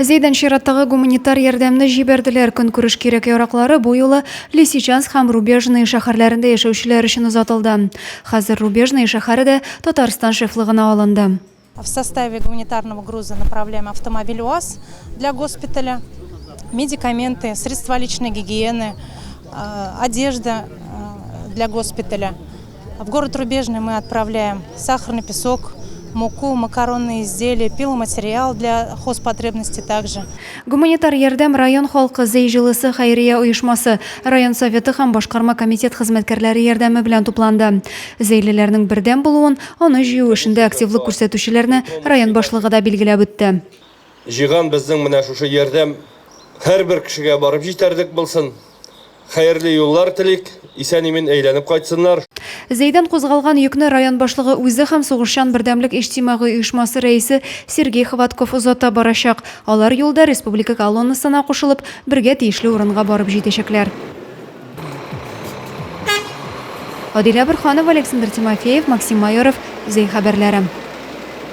Зейдан шираттагы гуманитар ярдәмне җибәрделәр. Көнкүреш кирәк яраклары бу юлы Лисичанск һәм Рубежный шәһәрләрендә яшәүчеләр өчен озатылды. Хәзер Рубежный шәһәре дә Татарстан шефлыгына алынды. В составе гуманитарного груза направляем автомобиль УАЗ для госпиталя, медикаменты, средства личной гигиены, одежда для госпиталя. В город Рубежный мы отправляем сахарный песок, муку, макаронные изделия, пиломатериал для хозпотребностей также. Гуманитар ярдәм район халкы зәйҗылысы хәйрия оешмасы, район советы һәм башкарма комитет хезмәткәрләре ярдәме белән тупланды. Зәйлеләрнең бердәм булуын, аны җыю эшендә активлык күрсәтүчеләрне район башлыгы да билгеләп үтте. Җыган безнең менә шушы ярдәм һәрбер кешегә барып җитәрлек булсын. Хәерле юллар телик, исән-имин әйләнеп кайтсыннар. Зәйдән кузгалган йөкне район башлыгы үзе һәм сугышчан бердәмлек иҗтимагый оешмасы рәисе Сергей Хватков озата барачак. Алар юлда республика колоннасына кушылып, бергә тиешле урынга барып җитәчәкләр. Адилә Бөрханова, Александр Тимофеев, Максим Майоров, Зәй хәбәрләре.